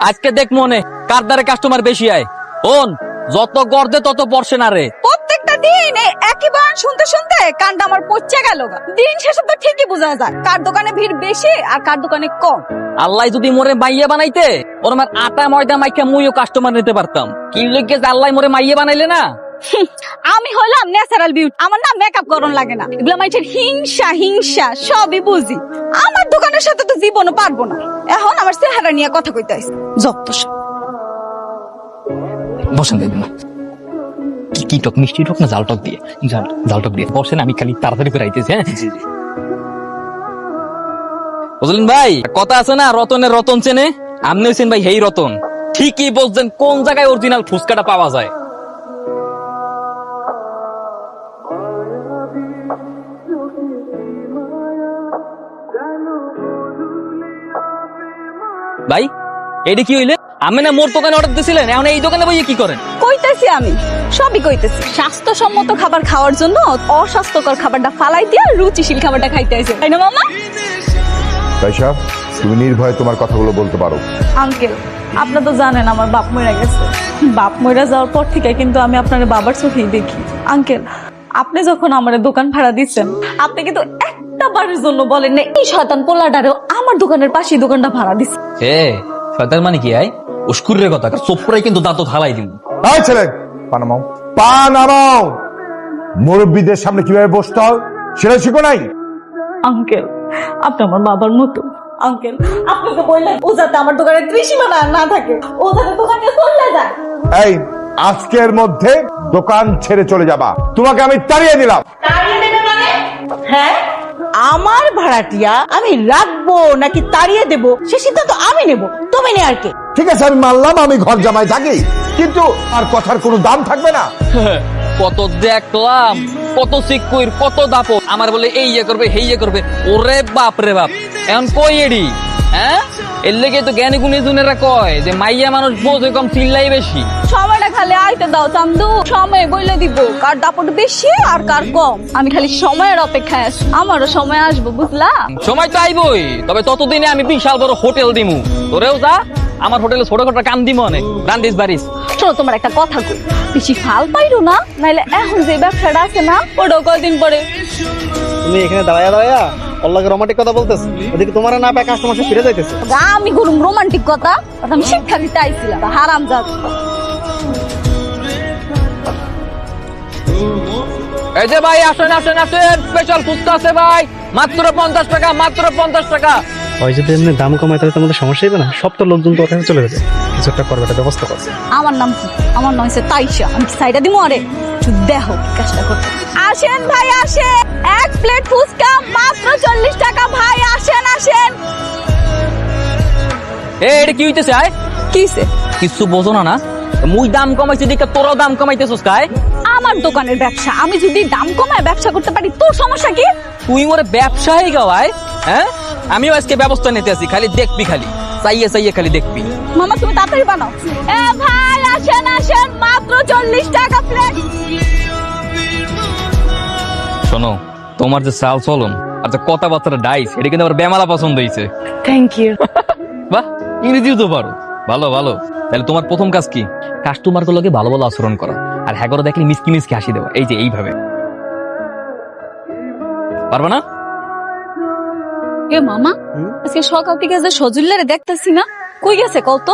আজকে দেখ মনে কার দ্বারে কাস্টমার বেশি আয়। ওন যত গর্দে তত পড়ছে না রে। প্রত্যেকটা দিন এই একই বয়ান শুনতে শুনতে কানটা আমার পচে গেল। দিন শেষে তো ঠিকই বোঝা যায় কার দোকানে ভিড় বেশি আর কার দোকানে কম। আল্লাহ যদি মোরে মাইয়া বানাইতে ওর আমার আটা ময়দা মাইকা মুইও কাস্টমার নিতে পারতাম। কি লইগে যে আল্লাহ মোরে মাইয়া বানাইলে না। আমি হলাম ন্যাচারাল বিউটি, আমার না মেকআপ করন লাগে না। এগুলো মানুষের হিংসা হিংসা সবই বুঝি। আমার দোকানের সাথে তো জীবনও পারবো না। এখন আমার চেহারা নিয়ে কথা কইতে আইছে যত সব। বসেন দেবেন না কি টক মিষ্টি টক না জাল টক দিয়ে? জাল টক দিয়ে বসেন, আমি খালি তাড়াতাড়ি করে আইতেছি। হ্যাঁ বুঝলেন ভাই, কথা আছে না রতনের রতন চেনে, আপনি হচ্ছেন ভাই হেই রতন। ঠিকই বলছেন, কোন জায়গায় অরিজিনাল ফুচকাটা পাওয়া যায়। ভাই এটা কি হইলে? আমি না মোর দোকানে অর্ডার দিয়েছিলেন, এখন এই দোকানে বইয়ে কি করেন? কইতেছি আমি সবই কইতেছি। স্বাস্থ্যসম্মত খাবার খাওয়ার জন্য অস্বাস্থ্যকর খাবারটা ফালাই দিয়ে রুচিশীল খাবারটা খাইতে আইছে, তাই না মামা? তাইশা, তুমি নির্ভয়ে তোমার কথাগুলো বলতে পারো। আঙ্কেল আপনি তো জানেন আমার বাপ মরে গেছে। বাপ মরে যাওয়ার পর থেকে কিন্তু আমি আপনার বাবার চোখেই দেখি। আঙ্কেল আপনি যখন আমার দোকান ভাড়া দিচ্ছেন, আপনি কিন্তু একটা বারের জন্য বলেন না এই শয়তান পোলাটারেও আমার দোকানের পাশেই দোকানটা ভাড়া দিচ্ছে। হে শয়তান মানে কি? আয় উস্কুরের কথা চোপড়াই কিন্তু দাঁত ঢালাই দিব। এই ছেলে, পা নামাও। মুরব্বীদের সামনে কিভাবে বসতে হয় সেটা শিখো নাই? আঙ্কেল আপনি আমার বাবার মতো। আঙ্কেল আপনি তো বললেন ও যাতে আমার দোকানে ত্রিসীমানা না থাকে, ও যাতে দোকান নিয়ে চলে যায়। এই আজকের মধ্যে দোকান ছেড়ে চলে যাবা, তোমাকে আমি তাড়িয়ে দিলাম। হ্যাঁ, আমার ভাড়াটিয়া আমি রাখবো নাকি তাড়িয়ে দেবো সে সিদ্ধান্ত আমি নেব, তুমি নে আর কে। ঠিক আছে আমি মানলাম আমি ঘর জামাই থাকি, কিন্তু আর কথার কোনো দাম থাকবে না। কত দেখলাম, কত সিকুইর, কত দাপো, আমার বলে এই ইয়ে করবে হেই ইয়ে করবে। ওরে বাপ রে বাপ, এখন কই এডি? হ্যাঁ এর লেগে তো জ্ঞানী গুণী জুনেরা কয় যে মাইয়া মানুষ বোঝে কম চিল্লাই বেশি। সময়টা খালি আইতে দাও চান্দু, সময় বইলে দিব কার দাপট বেশি আর কার কম। আমি খালি সময়ের অপেক্ষায় আছি, আমারও সময় আসবো বুঝলা। সময় তো আইবই, তবে ততদিনে আমি বিশাল বড় হোটেল দিমু। তোরেও যা আমার হোটেলে ছোটখাটো কাম দিমু অনেক, রান্দিস বাড়িস। শোনো তোমার একটা কথা কই, বেশি ফাল পাইরো না, নাইলে এখন যে ব্যবসাটা আছে না ওটাও কয়দিন পরে। তুমি এখানে দাঁড়ায়া অল্লাহকে রোমান্টিক কথা বলতেছো, ওদিকে তোমার না পায় কাস্টমার ফিরে যাইতেছে। আমি করুম রোমান্টিক কথা, আমি শিক্ষা দিতে আইছিলাম হারাম জাত। এই যে ভাই আসেন আসেন আসেন, স্পেশাল ফুচকা আছে ভাই, মাত্র 50 টাকা, মাত্র 50 টাকা। ওই যদি এমনি দাম কমায় তাহলে তোমাদের সমস্যা হবে না? সব তো লোকজন তো ওখানে চলে যাবে, কিছু একটা করবে, একটা ব্যবস্থা করছে। আমার নাম কি? আমার নাম হচ্ছে তাইশা। আমি কি সাইডা দিমু? আরে একটু দেখো কি কাজটা করতে। আসেন ভাই আসেন, এক প্লেট ফুচকা মাত্র 40 টাকা ভাই, আসেন আসেন। এটা কি হইতেছে? আয় কিসে? কিছু বোঝো না না? মুই দাম কমাইছি দিকে তোরাও দাম কমাইতেছস কায়? আমার দোকানের ব্যবসা, আমি যদি দাম কমায় ব্যবসা করতে পারি তোর সমস্যা কি? তুই মোরে ব্যবসায়ী গাওয়ায়। হ্যাঁ আমিও আজকে ব্যবস্থা নিতে আসি, খালি দেখবি, খালি চাইয়ে চাইয়ে খালি দেখবি। মামা তুমি তাড়াতাড়ি বানাও। এ ভাই আসেন আসেন, মাত্র 40 টাকা প্লেট। শোনো, তোমার যে চাল চলন আর যে কথাবার্তা ডাইস, এটা কিন্তু আমার বেমালা পছন্দ হয়েছে। Thank you. বাহ, ইংরেজিও তো পারো, ভালো ভালো। তাহলে তোমার প্রথম কাজ কি? কাস্টমার গুলোকে ভালো ভালো আচরণ করা, আর হ্যাঁ করে দেখলে মিসকি মিসকি হাসি দেওয়া। এই যে এইভাবে পারবা না? এ মামা, আজকে সকাল থেকে যে সজুল্লারে দেখতেছি না, কই গেছে কত?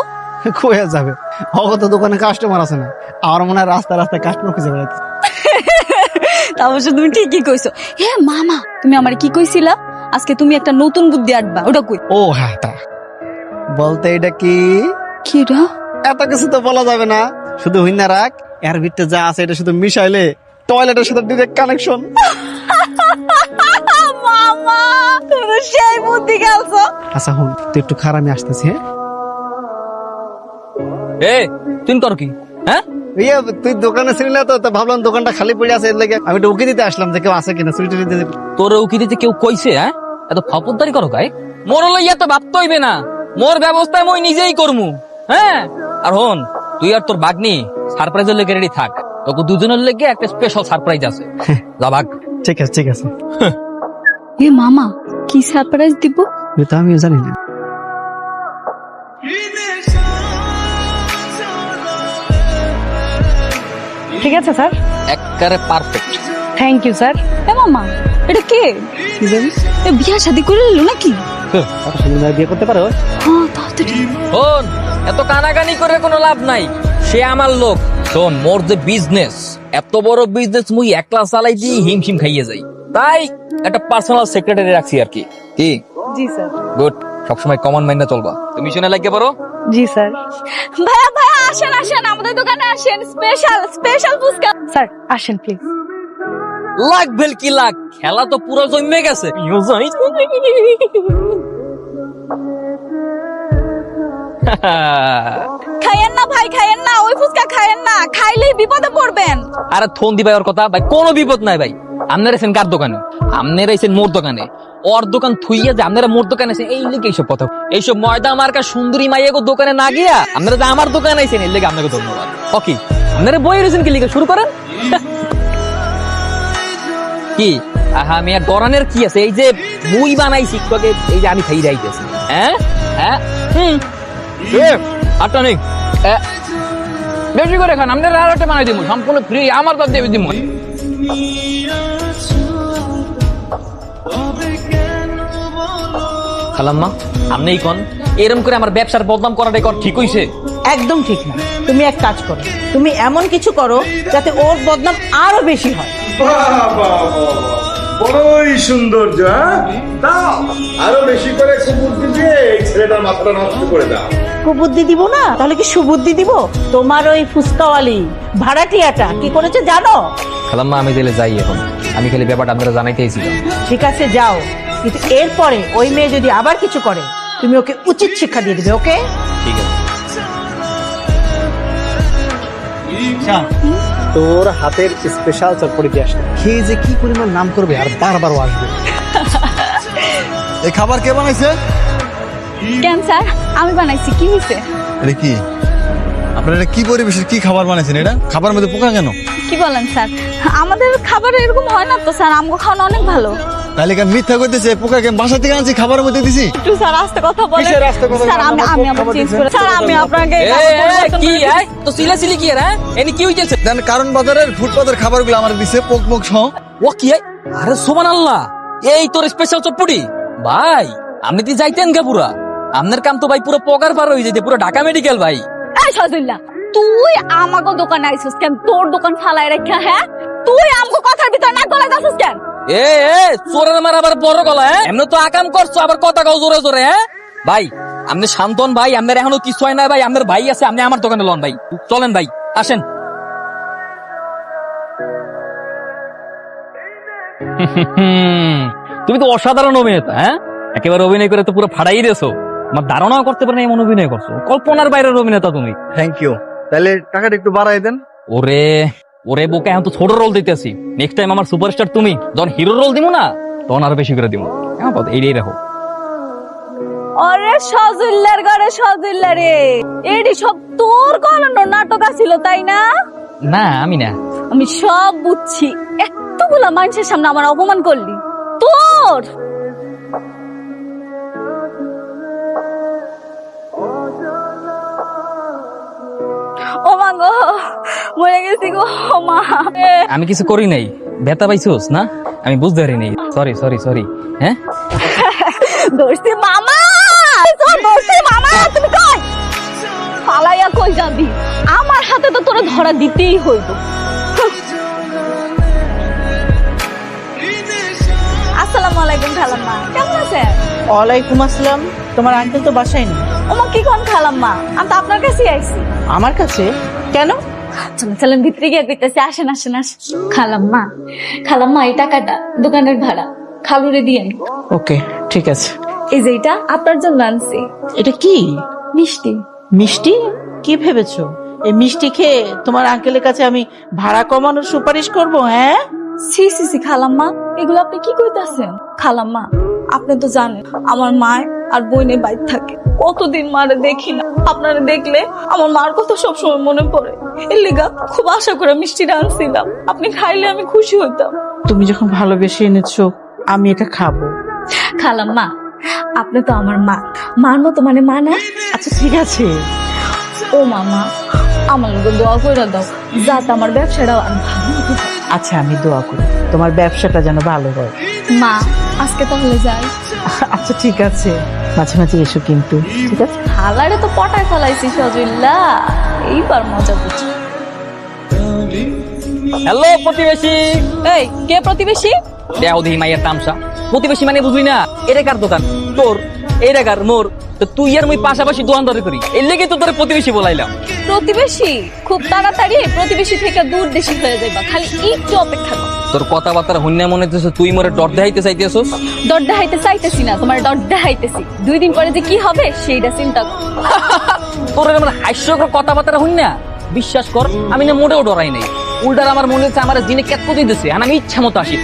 কয়ে যাবে, অগত দোকানে কাস্টমার আছে না, আমার মনে হয় রাস্তা রাস্তায় কাস্টমার খুঁজে বেড়াচ্ছে। তা অবশ্য তুমি ঠিকই কইছো। হে মামা, তুমি আমার কি কইছিলা আজকে তুমি একটা নতুন বুদ্ধি আনবা, ওটা কই? ও হ্যাঁ, তা বলতে এটা কি? কিরা? এত কিছু তো বলা যাবে না, শুধু হইনা রাখ, এর ভিতরে যা আছে এটা শুধু মিশাইলে টয়লেটের সাথে ডিরেক্ট কানেকশন। মামা তুমি তো সেই বুদ্ধি গেলছো। আচ্ছা হুন, তুই একটু খারাপ, আমি আসতেছি। হ্যাঁ এ তুই কর কি? হ্যাঁ ইয়ে, তুই দোকানে ছিলি না তো, তা ভাবলাম দোকানটা খালি পড়ে আছে, এর লেগে আমি একটু উকি দিতে আসলাম যে কেউ আছে কিনা, চুরি টুরি দিতে। তোর উকি দিতে কেউ কইছে? হ্যাঁ এত ফাপদারি করো গায়ে? মোর লইয়া তো ভাবতে হইবে না, মোর ব্যবস্থায় মই নিজেই করমু। হ্যাঁ আর হন, তুই আর তোর বাগনি সারপ্রাইজের লেগে রেডি থাক, তোকে দুজনের লেগে একটা স্পেশাল সারপ্রাইজ আছে। যা ভাগ। ঠিক আছে ঠিক আছে। এ মামা, কি সারপ্রাইজ দিব? এটা আমিও জানি না। ঠিক আছে স্যার। একবারে পারফেক্ট। Thank you sir. এ মামা, এটা কে? এ বিয়া শাদি করে নিল নাকি? বিয়ে করতে পারো? হ্যাঁ, তাও তো ঠিক। শোন, এত কানাকানি করে কোনো লাভ নাই, সে আমার লোক। শোন, মোর যে বিজনেস, এত বড় বিজনেস মুই একলা চালাই দিয়ে হিমশিম খাইয়ে যাই, তাই একটা পার্সোনাল সেক্রেটারি রাখছি আর কি। কি? জি স্যার। গুড, সবসময় কমন মাইন্ডে চলবা। তুমি শুনে লাগিয়ে পারো? জি স্যার। ভাইয়া ভাইয়া আসেন আসেন, আমাদের দোকানে আসেন, স্পেশাল স্পেশাল ফুচকা। স্যার আসেন প্লিজ। লাখ ভেল কি লাখ, খেলা তো পুরো জমে গেছে। খাইয়েন না ভাই, খাইয়েন না, ওই ফুচকা খাইয়েন না, খাইলেই বিপদে পড়বেন। আরে থন দি ভাই, ওর কথা ভাই, কোনো বিপদ নাই ভাই। আপনারা এসেন কার দোকানে? আপনারা এসেন মোর দোকানে। ওর দোকান থুইয়া যে আপনারা মোর দোকানে এসেন, এই লিগে এইসব কথা, এইসব ময়দা মার্কা সুন্দরী মাইয়াগো দোকানে না গিয়া আপনারা যে আমার দোকানে আইছেন, এর লিগে আপনাকে ধন্যবাদ। ওকে, আপনারা বই রয়েছেন কি লিগে, শুরু করেন। কি আহা মিয়া, গরানের কি আছে? এই যে মুই বানাইছি তোকে, এই যে আমি খাই যাইতেছি। হ্যাঁ হ্যাঁ, আটটা নেই, বেশি করে খান। আপনারা আর একটা বানাই দিব, সম্পূর্ণ ফ্রি, আমার কাছে দেবে দিব। খালাম্মা, আপনি কোন এরকম করে আমার ব্যবসার বদনাম করাটাই ঠিক হইছে? একদম ঠিক না। তুমি এক কাজ করো, তুমি এমন কিছু করো যাতে ওর বদনাম আরো বেশি হয়। বড়ই সৌন্দর্য, দাও আরো বেশি করে কুবুদ্ধি দিয়ে এই ছেলেটার মাথাটা নষ্ট করে দাও। কুবুদ্ধি দিব না, তাহলে কি সুবুদ্ধি দিব? তোমার ওই ফুসকাওয়ালি ভাড়াটিয়াটা কি করেছে জানো? খালাম্মা, আমি দিলে যাই এখন, আমি খালি ব্যাপারটা আপনারা জানাইতেইছিলাম। ঠিক আছে যাও, কিন্তু এরপরে ওই মেয়ে যদি আবার কিছু করে, তুমি ওকে উচিত শিক্ষা দিয়ে দিবে। ওকে? ঠিক আছে। তোর হাতের স্পেশাল চটপটি দিয়ে আসলে খেয়ে যে কি পরিমাণ নাম করবে, আর বারবার আসবে। এই খাবার কে বানাইছে? কেন স্যার, আমি বানাইছি, কি হয়েছে? এটা কি? আপনারা এটা কি পরিবেশের কি খাবার বানাইছেন? এটা খাবার মধ্যে পোকা কেন? কি বলেন স্যার, আমাদের খাবার এরকম হয় না তো স্যার, আমগো খাওয়ানো অনেক ভালো। তাহলে কেন মিথ্যা করতেছে? পোকাকে আমি বাসা থেকে আনছি, খাবারের মধ্যে দিছি। একটু স্যার আস্তে কথা বলেন। কিসের আস্তে কথা? স্যার আমি আবার চেঞ্জ করে, স্যার আমি আপনাকে কি তো সিলাসিলি কি রে? এনি কি হইতেছে? দেন কারণ বাজারের ফুটপাতের খাবারগুলো আমার দিছে পোক মুখ সহ। ও কি? আরে সুবহানাল্লাহ, এই তোর স্পেশাল চটপটি ভাই। আপনি কি যাইতেন গা পুরা? আপনার কাম তো ভাই পুরো পকার পার হয়ে যেতে, পুরো ঢাকা মেডিকেল ভাই। এই সজুল্লাহ, তুই আমাগো দোকানে আইছিস কেন? তোর দোকান ফালাই রাখা, হ্যাঁ? তুই আমগো কথার ভিতর নাক গলায় যাচ্ছিস কেন? এ চোরের মার আবার বড় গলা, হ্যাঁ? এমনি তো আকাম করছো, আবার কথা কাও জোরে জোরে, হ্যাঁ? ভাই আপনি শান্তন ভাই, আপনার এখনো কিছু হয় না ভাই, আপনার ভাই আছে, আপনি আমার দোকানে লন ভাই। চলেন ভাই, আসেন। তুমি তো অসাধারণ অভিনেতা, হ্যাঁ? একেবারে অভিনয় করে তো পুরো ফাড়াই দিয়েছো। আমার ধারণাও করতে পারে না এমন অভিনয় করছো, কল্পনার বাইরের অভিনেতা তুমি। Thank you. তাহলে টাকাটা একটু বাড়াই দেন। ওরে ওরে বোকা, এখন তো ছোট রোল দিতেছি, নেক্সট টাইম আমার সুপারস্টার তুমি, যখন হিরো রোল দিব না তখন আরো বেশি করে দিব। এইটাই রাখো। আরে সজুল্লার ঘরে সজুল্লা রে, এডি সব তোর গলানো নাটক আছিল তাই না? না আমি না। আমি সব বুঝছি, এতগুলা মানুষের সামনে আমার অপমান করলি তোর। ও মা গো, মরে গেছি গো মা। আমি কিছু করি নাই, ব্যথা পাইছোস না? আমি বুঝতে পারি নাই, সরি সরি সরি। হ্যাঁ দোস্তি মামা, দোস্তি মামা, তুমি কই পালাইয়া কই যাবি? আমার হাতে তো তোরা ধরা দিতেই হইব। আসসালামু আলাইকুম খালাম্মা, কেমন আছেন? ওয়ালাইকুম আসসালাম। তোমার আঙ্কেল তো বাসায় নেই। ওমা কি কোন খালাম্মা, আমি তো আপনার কাছেই আইছি। আমার কাছে কেন? চলেন চলেন ভিতরে গিয়ে কইতেছি, আসেন আসেন আসেন। খালাম্মা, খালাম্মা এই টাকাটা দোকানের ভাড়া খালুরে দিয়ে। ওকে ঠিক আছে। এই যে এটা আপনার জন্য আনছি, এটা কি? মিষ্টি। মিষ্টি? কি ভেবেছো এই মিষ্টি খেয়ে তোমার আঙ্কেলের কাছে আমি ভাড়া কমানোর সুপারিশ করব? হ্যাঁ সি সি সি খালাম্মা, এগুলো আপনি কি কইতাছেন? খালাম্মা আপনি তো জানেন আমার মা আর বোনে বাইরে থাকে, কতদিন মারে দেখি না। আপনারা দেখলে আমার মার কথা সবসময় মনে পড়ে, এর লিগা খুব আশা করে মিষ্টিটা আনছিলাম, আপনি খাইলে আমি খুশি হইতাম। তুমি যখন ভালোবেসে এনেছো আমি এটা খাবো। খালাম্মা আপনি তো আমার মা, মার মতো মানে মা না? আচ্ছা ঠিক আছে। ও মামা, আমার লোক দোয়া করে দাও যাতে আমার ব্যবসাটা আর ভালো হতে পারে। আচ্ছা আমি দোয়া করি তোমার ব্যবসাটা যেন ভালো হয়। মা আজকে তাহলে যাই। আচ্ছা ঠিক আছে, মাঝে মাঝে এসো কিন্তু, ঠিক আছে? হালারে তো পটায় ফেলাইছি সজুল্লা, এইবার মজা বুঝি। হ্যালো প্রতিবেশী। এই কে প্রতিবেশী? দেও দেহি মাইয়ের তামসা। প্রতিবেশী মানে বুঝলি না, এটা কার দোকান? তোর। এইটা কার? মোর। তো তুই আর মুই পাশাপাশি দোকানদারি করি, এর লেগে তো তোর প্রতিবেশী বলাইলাম। প্রতিবেশী? খুব তাড়াতাড়ি প্রতিবেশী থেকে দূর দেশি হয়ে যাইবা, খালি একটু অপেক্ষা কর। তোর কথাবার্তা হুন্যা মনে হচ্ছে তুই মোরে ডর দেখাইতে চাইতেছস। ডর দেখাইতে চাইতেছি না, তোমার ডর দেখাইতেছি। 2 দিন পরে যে কি হবে সেইটা চিন্তা কর। তোর আমার হাস্যকর কথাবার্তা হুন্যা বিশ্বাস কর, আমি না মোটেও ডরাই নাই। উল্টার আমার মনে হচ্ছে আমার দিনে কেত দিতেছে, আর আমি ইচ্ছা মতো আসি।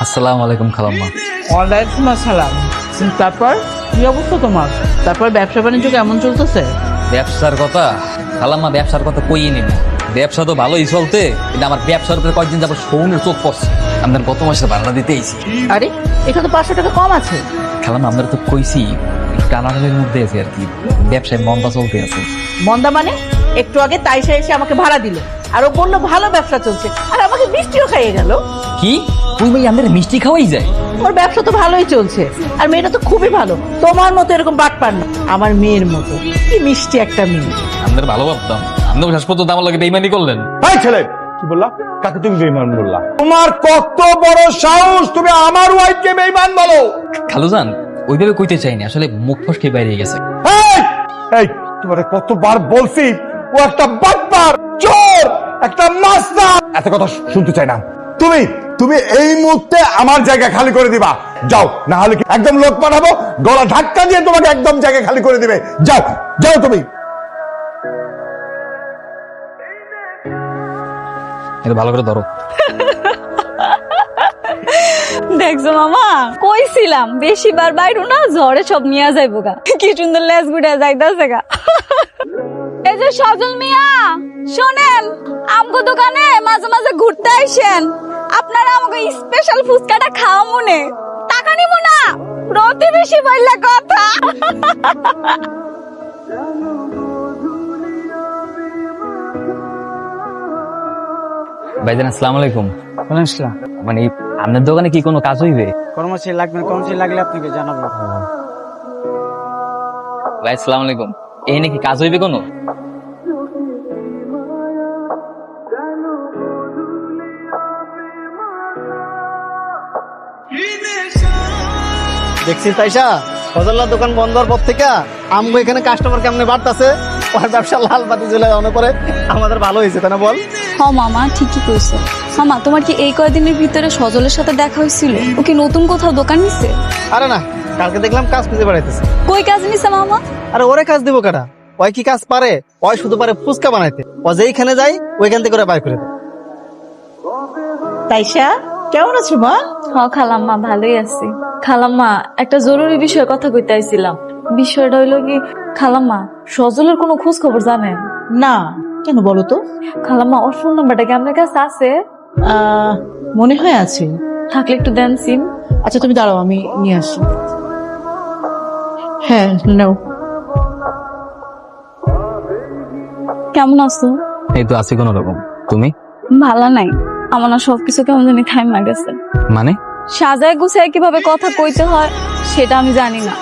আসসালামু আলাইকুম খালাম্মা। ওয়ালাইকুম আসসালাম। তারপর কি অবস্থা তোমার? তারপর ব্যবসা বাণিজ্য কেমন চলতেছে? ব্যবসার কথা খালাম্মা, ব্যবসার কথা কই নিন। ব্যবসা তো ভালোই চলতে, কিন্তু আমার ব্যবসার উপরে কয়েকদিন যাবো সৌনের চোখ পড়ছে। আপনার গত মাসে ভাড়া দিতে আইছি। আরে এখানে তো 500 টাকা কম আছে। খালাম্মা আপনার তো কইছি টানাটানের মধ্যে আছে আর কি, ব্যবসায় মন্দা চলতে আছে। মন্দা মানে? একটু আগে তাইসা এসে আমাকে ভাড়া দিল, আর ও বললো ভালো ব্যবসা চলছে, আর আমাকে মিষ্টিও খাইয়ে গেল। কি তুই ভাই আমাদের মিষ্টি খাওয়াই যায়? ওর ব্যবসা তো ভালোই চলছে, আর মেয়েটা তো খুবই ভালো, তোমার মতো এরকম বাটপার না, আমার মেয়ের মতো। কি মিষ্টি একটা মেয়ে। আমাদের ভালো ভাবতাম, আপনি হাসপাতাল দাম লাগে বেইমানি করলেন। এই ছেলে, কি বললা? কাকে তুমি বেঈমান বললা? তোমার কত বড় সাহস, তুমি আমার ওয়াইফকে বেঈমান বলো? খালুজান ওইভাবে কইতে চাইনি, আসলে মুখ ফসকে বাইরে গেছে। এই এই তোমারে কতবার বলছি, ও একটা বাটপার, চোর, একটা মাস্টার। এত কথা শুনতে চাই না। তুমি তুমি এই মুহূর্তে আমার জায়গা খালি করে দিবা। যাও, না হলে কি একদম লোক পাঠাবো, গলা ধাক্কা দিয়ে তোমাকে একদম জায়গা খালি করে দিবে। যাও যাও তুমি। এটা ভালো করে ধরো। দেখছো মামা, কইছিলাম বেশি বার বাইরু না, ঝড়ে সব নিয়ে যাইবো গা। কি সুন্দর লেজ গুড়া যাইতাছে গা। এই যে সজল মিয়া, শোনেন, আমগো দোকানে মাঝে মাঝে ঘুরতে আইসেন। আপনারা আমাকে স্পেশাল ফুচকাটা খাওয়া মনে, টাকা নিব না, প্রতিবেশী বললা কথা। ভাইজান আসসালামু আলাইকুম। আসসালাম। মানে আপনার দোকানে কি কোনো কাজ হইবে? কর্মচারী লাগবে, কর্মচারী লাগলে আপনাকে জানাবো। ভাই আসসালামু আলাইকুম, এই নাকি কাজ হইবে কোনো? দেখছি তাইসা ফজল্লার দোকান বন্ধ হওয়ার পর থেকে আমগো এখানে কাস্টমার কেমনে বাড়তাছে, ওর ব্যবসা লাল বাতি জ্বলে যাওয়ার পরে আমাদের ভালো হয়েছে, তাই না বল? হ মামা, ঠিকই কইছো। মামা, তোমার কি এই কয়দিনের ভিতরে সজলের সাথে দেখা হয়েছিল? ও কি নতুন কোথাও দোকান নিছে? আরে না, কালকে দেখলাম কাজ খুঁজে বেড়াইতেছে। কই কাজ নিছে মামা? আরে ওরে কাজ দিব কারা? ওই কি কাজ পারে? ওই শুধু পারে ফুচকা বানাইতে। ও যেইখানে যাই ওইখান থেকে করে বাই করে দেয়। তাইসা কেমন আছো মা? হ খালাম্মা, ভালোই আছি। খালাম্মা, একটা জরুরি বিষয়ে কথা কইতে আইছিলাম। বিষয়টা হইলো কি খালাম্মা, সজলের কোনো খোঁজ খবর জানেন? না, কেন বলো তো? খালাম্মা, ওর ফোন নাম্বারটা কি আপনার কাছে আছে? মনে হয় আছে। থাকলে একটু দেন সিম। আচ্ছা তুমি দাঁড়াও, আমি নিয়ে আসি। হ্যাঁ নাও। কেমন আছো? এই তো আছি কোনো রকম। তুমি? ভালো নাই, আমার না সবকিছু কেমন জানি থাইমা গেছে। মানে? সাজায় গুছায় কিভাবে কথা কইতে হয় সেটা আমি জানি না,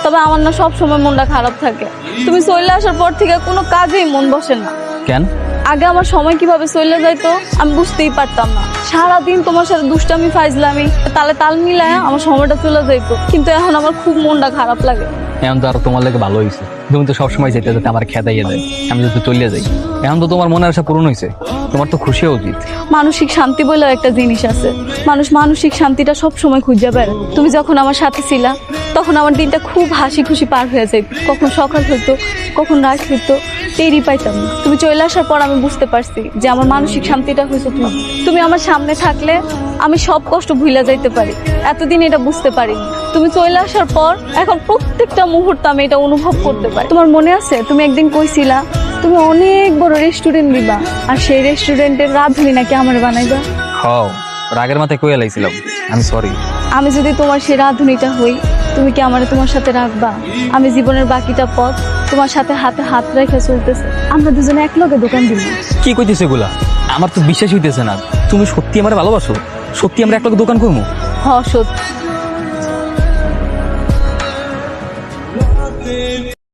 তবে আমার না সব সময় মনটা খারাপ থাকে। তুমি চলে আসার পর থেকে কোনো কাজেই মন বসে না। কেন? আগে আমার সময় কিভাবে চলে যাইতো আমি বুঝতেই পারতাম না। সারাদিন তোমার সাথে দুষ্টামি ফাইজলামি তালে তাল মিলায় আমার সময়টা চলে যাইতো, কিন্তু এখন আমার খুব মনটা খারাপ লাগে। এখন তো আরো তোমার লাগে ভালো হয়েছে, তুমি তো সবসময় যেতে যেতে আমার খেদাইয়া দেয়, আমি যদি চলিয়ে যাই। এখন তো তোমার মনের আশা পূরণ হয়েছে, তোমার তো খুশি হওয়া উচিত। মানসিক শান্তি বলেও একটা জিনিস আছে, মানুষ মানসিক শান্তিটা সব সময় খুঁজে বেড়ায়। তুমি যখন আমার সাথে ছিলা তখন আমার দিনটা খুব হাসি খুশি পার হয়ে যায়। কখন সকাল হইতো, কখন রাত হইতো, টেরই পাইতাম না। তুমি চলে আসার পর আমি বুঝতে পারছি যে আমার মানসিক শান্তিটা হয়েছে তুমি। তুমি আমার সামনে থাকলে আমি সব কষ্ট ভুলে যাইতে পারি, এতদিন এটা বুঝতে পারিনি। তুমি চলে আসার পর এখন প্রত্যেকটা মুহূর্ত আমি এটা অনুভব করতে পারি। তোমার মনে আছে তুমি একদিন কইছিলা তুমি অনেক বড় রেস্টুরেন্ট দিবা, আর সেই রেস্টুরেন্টের রাঁধুনি নাকি আমার বানাইবা? হও, রাগের মাথায় কইয়া লাইছিলাম, আমি সরি। আমি যদি তোমার সেই রাঁধুনিটা হই তুমি কি আমারে তোমার সাথে রাখবা? আমি জীবনের বাকিটা পথ তোমার সাথে হাতে হাত রেখে চলতেছে। আমরা দুজনে এক লগে দোকান দিব। কি কইতেছে এগুলা? আমার তো বিশ্বাস হইতেছে না। তুমি সত্যি আমার ভালোবাসো? সত্যি আমরা একটা দোকান করবো? হ, সত্যি।